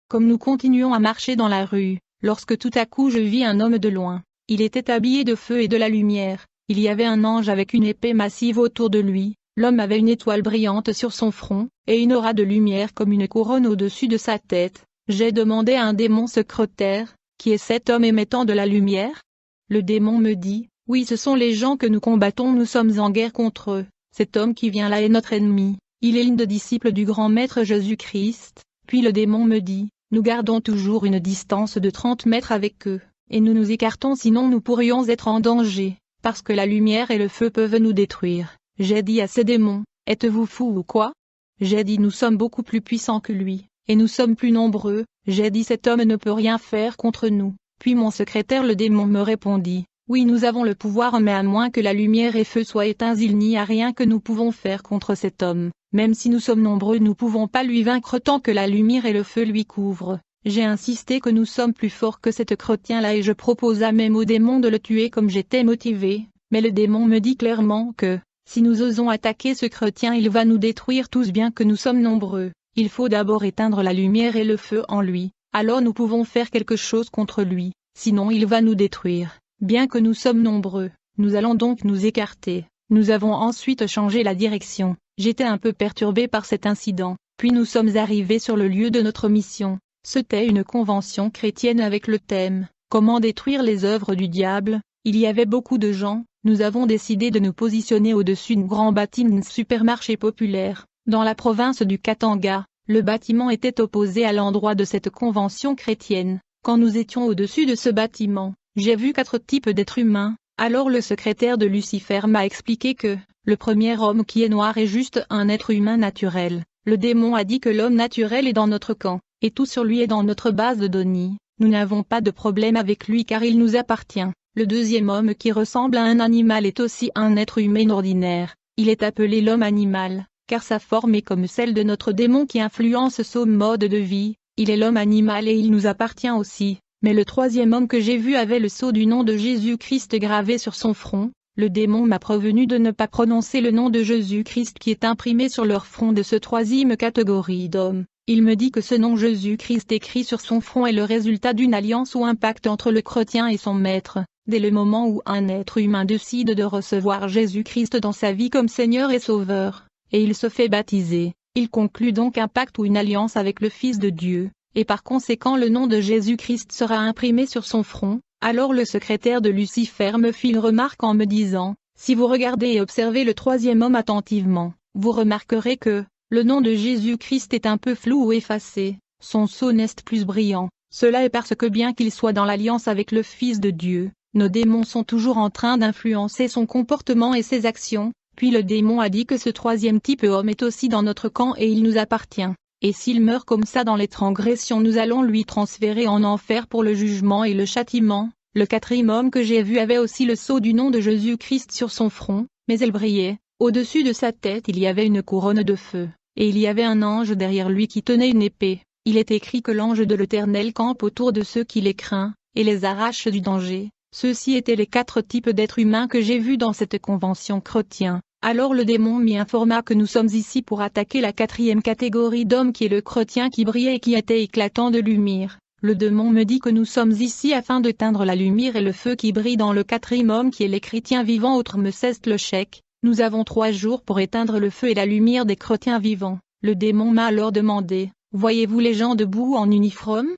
comme nous continuions à marcher dans la rue, lorsque tout à coup je vis un homme de loin. Il était habillé de feu et de la lumière, il y avait un ange avec une épée massive autour de lui, l'homme avait une étoile brillante sur son front, et une aura de lumière comme une couronne au-dessus de sa tête. J'ai demandé à un démon secrétaire, qui est cet homme émettant de la lumière? Le démon me dit, oui, ce sont les gens que nous combattons, nous sommes en guerre contre eux. Cet homme qui vient là est notre ennemi, il est l'un des disciples du grand maître Jésus-Christ. Puis le démon me dit, nous gardons toujours une distance de 30 mètres avec eux, et nous nous écartons sinon nous pourrions être en danger, parce que la lumière et le feu peuvent nous détruire. J'ai dit à ces démons, êtes-vous fous ou quoi? J'ai dit nous sommes beaucoup plus puissants que lui, et nous sommes plus nombreux. J'ai dit cet homme ne peut rien faire contre nous. Puis mon secrétaire le démon me répondit, oui nous avons le pouvoir mais à moins que la lumière et feu soient éteints il n'y a rien que nous pouvons faire contre cet homme. Même si nous sommes nombreux nous ne pouvons pas lui vaincre tant que la lumière et le feu lui couvrent. J'ai insisté que nous sommes plus forts que cet chrétien-là et je proposa même au démon de le tuer comme j'étais motivé, mais le démon me dit clairement que, si nous osons attaquer ce chrétien il va nous détruire tous bien que nous sommes nombreux. Il faut d'abord éteindre la lumière et le feu en lui, alors nous pouvons faire quelque chose contre lui, sinon il va nous détruire. Bien que nous sommes nombreux, nous allons donc nous écarter. Nous avons ensuite changé la direction. J'étais un peu perturbé par cet incident, puis nous sommes arrivés sur le lieu de notre mission. C'était une convention chrétienne avec le thème « Comment détruire les œuvres du diable ». Il y avait beaucoup de gens, nous avons décidé de nous positionner au-dessus d'un grand bâtiment supermarché populaire. Dans la province du Katanga, le bâtiment était opposé à l'endroit de cette convention chrétienne. Quand nous étions au-dessus de ce bâtiment, j'ai vu 4 types d'êtres humains. Alors le secrétaire de Lucifer m'a expliqué que, le premier homme qui est noir est juste un être humain naturel. Le démon a dit que l'homme naturel est dans notre camp, et tout sur lui est dans notre base de données. Nous n'avons pas de problème avec lui car il nous appartient. Le deuxième homme qui ressemble à un animal est aussi un être humain ordinaire. Il est appelé l'homme animal, car sa forme est comme celle de notre démon qui influence son mode de vie. Il est l'homme animal et il nous appartient aussi. Mais le troisième homme que j'ai vu avait le sceau du nom de Jésus-Christ gravé sur son front. Le démon m'a prévenu de ne pas prononcer le nom de Jésus-Christ qui est imprimé sur leur front de ce troisième catégorie d'hommes. Il me dit que ce nom Jésus-Christ écrit sur son front est le résultat d'une alliance ou un pacte entre le chrétien et son maître. Dès le moment où un être humain décide de recevoir Jésus-Christ dans sa vie comme Seigneur et Sauveur, et il se fait baptiser, il conclut donc un pacte ou une alliance avec le Fils de Dieu. Et par conséquent le nom de Jésus-Christ sera imprimé sur son front. Alors le secrétaire de Lucifer me fit une remarque en me disant, si vous regardez et observez le troisième homme attentivement, vous remarquerez que, le nom de Jésus-Christ est un peu flou ou effacé, son sceau n'est plus brillant. Cela est parce que bien qu'il soit dans l'alliance avec le Fils de Dieu, nos démons sont toujours en train d'influencer son comportement et ses actions. Puis le démon a dit que ce troisième type homme est aussi dans notre camp et il nous appartient. Et s'il meurt comme ça dans les transgressions nous allons lui transférer en enfer pour le jugement et le châtiment. Le quatrième homme que j'ai vu avait aussi le sceau du nom de Jésus-Christ sur son front, mais elle brillait. Au-dessus de sa tête il y avait une couronne de feu, et il y avait un ange derrière lui qui tenait une épée. Il est écrit que l'ange de l'Éternel campe autour de ceux qui les craignent, et les arrache du danger. Ceux-ci étaient les 4 types d'êtres humains que j'ai vus dans cette convention chrétienne. Alors le démon m'y informa que nous sommes ici pour attaquer la 4e catégorie d'hommes qui est le chrétien qui brillait et qui était éclatant de lumière. Le démon me dit que nous sommes ici afin d'éteindre la lumière et le feu qui brille dans le 4e homme qui est les chrétiens vivants. Autre me cesse le chèque. Nous avons 3 jours pour éteindre le feu et la lumière des chrétiens vivants. Le démon m'a alors demandé, voyez-vous les gens debout en uniforme?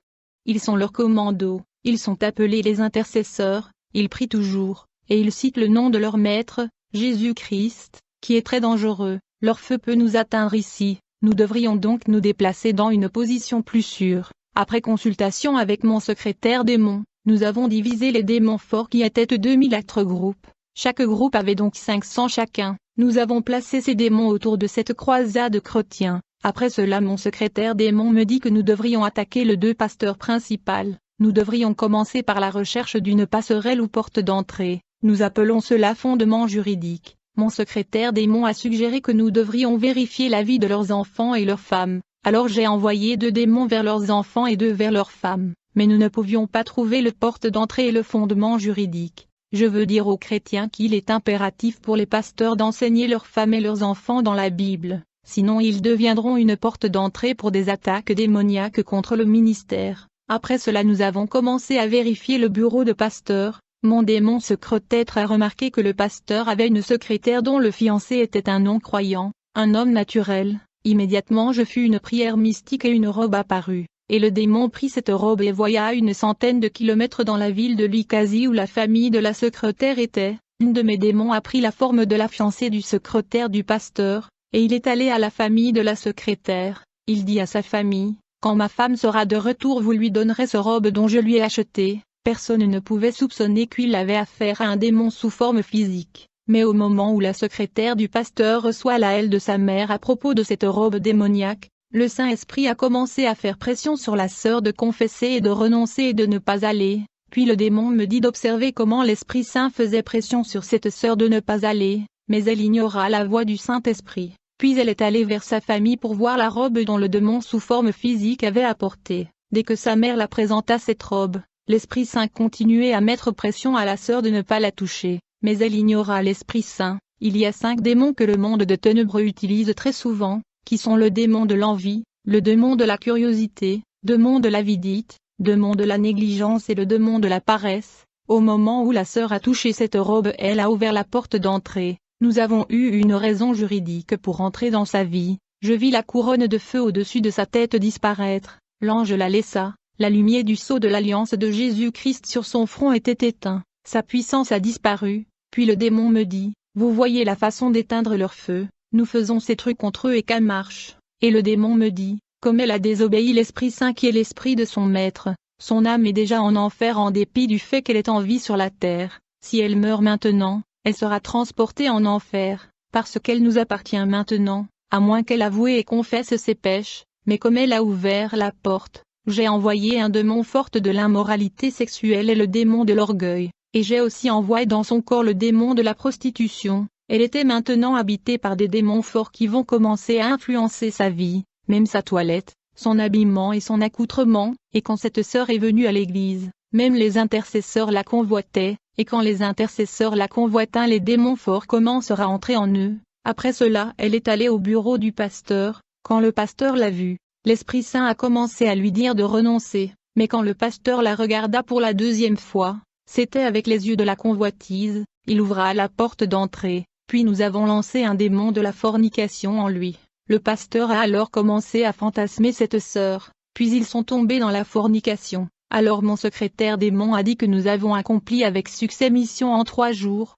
Ils sont leurs commandos, ils sont appelés les intercesseurs, ils prient toujours, et ils citent le nom de leur maître, Jésus-Christ, qui est très dangereux. Leur feu peut nous atteindre ici, nous devrions donc nous déplacer dans une position plus sûre. Après consultation avec mon secrétaire démon, nous avons divisé les démons forts qui étaient de 2004 groupes. Chaque groupe avait donc 500 chacun. Nous avons placé ces démons autour de cette croisade chrétienne. Après cela mon secrétaire démon me dit que nous devrions attaquer le 2 pasteur principal. Nous devrions commencer par la recherche d'une passerelle ou porte d'entrée. Nous appelons cela fondement juridique. Mon secrétaire démon a suggéré que nous devrions vérifier la vie de leurs enfants et leurs femmes. Alors j'ai envoyé 2 démons vers leurs enfants et 2 vers leurs femmes. Mais nous ne pouvions pas trouver le porte d'entrée et le fondement juridique. Je veux dire aux chrétiens qu'il est impératif pour les pasteurs d'enseigner leurs femmes et leurs enfants dans la Bible. sinon ils deviendront une porte d'entrée pour des attaques démoniaques contre le ministère. Après cela nous avons commencé à vérifier le bureau de pasteur. Mon démon secrétaire a remarqué que le pasteur avait une secrétaire dont le fiancé était un non-croyant, un homme naturel. Immédiatement je fus une prière mystique et une robe apparut. Et le démon prit cette robe et voya à une centaine de kilomètres dans la ville de Lycasie où la famille de la secrétaire était. Un de mes démons a pris la forme de la fiancée du secrétaire du pasteur, et il est allé à la famille de la secrétaire. Il dit à sa famille, « Quand ma femme sera de retour vous lui donnerez ce robe dont je lui ai acheté. » Personne ne pouvait soupçonner qu'il avait affaire à un démon sous forme physique. Mais au moment où la secrétaire du pasteur reçoit la haine de sa mère à propos de cette robe démoniaque, le Saint-Esprit a commencé à faire pression sur la sœur de confesser et de renoncer et de ne pas aller. Puis le démon me dit d'observer comment l'Esprit Saint faisait pression sur cette sœur de ne pas aller, mais elle ignora la voix du Saint-Esprit. Puis elle est allée vers sa famille pour voir la robe dont le démon sous forme physique avait apporté. Dès que sa mère la présenta cette robe, l'Esprit Saint continuait à mettre pression à la sœur de ne pas la toucher, mais elle ignora l'Esprit Saint. Il y a 5 démons que le monde de ténèbres utilise très souvent, qui sont le démon de l'envie, le démon de la curiosité, le démon de l'avidité, le démon de la négligence et le démon de la paresse. Au moment où la sœur a touché cette robe, elle a ouvert la porte d'entrée. Nous avons eu une raison juridique pour entrer dans sa vie. Je vis la couronne de feu au-dessus de sa tête disparaître. L'ange la laissa. La lumière du sceau de l'alliance de Jésus-Christ sur son front était éteint. Sa puissance a disparu. Puis le démon me dit, « Vous voyez la façon d'éteindre leur feu. Nous faisons ces trucs contre eux et qu'elle marche. » Et le démon me dit, « Comme elle a désobéi l'Esprit Saint qui est l'esprit de son maître, son âme est déjà en enfer en dépit du fait qu'elle est en vie sur la terre. Si elle meurt maintenant, elle sera transportée en enfer, parce qu'elle nous appartient maintenant, à moins qu'elle avoue et confesse ses péchés. Mais comme elle a ouvert la porte, j'ai envoyé un démon forte de l'immoralité sexuelle et le démon de l'orgueil, et j'ai aussi envoyé dans son corps le démon de la prostitution. Elle était maintenant habitée par des démons forts qui vont commencer à influencer sa vie, même sa toilette, son habillement et son accoutrement, et quand cette sœur est venue à l'église, même les intercesseurs la convoitaient, et quand les intercesseurs la convoitaient les démons forts commencèrent à entrer en eux. Après cela elle est allée au bureau du pasteur. Quand le pasteur l'a vue, l'Esprit Saint a commencé à lui dire de renoncer, mais quand le pasteur la regarda pour la 2e fois, c'était avec les yeux de la convoitise, il ouvra la porte d'entrée. Puis nous avons lancé un démon de la fornication en lui. Le pasteur a alors commencé à fantasmer cette sœur, puis ils sont tombés dans la fornication. Alors mon secrétaire démon a dit que nous avons accompli avec succès mission en 3 jours,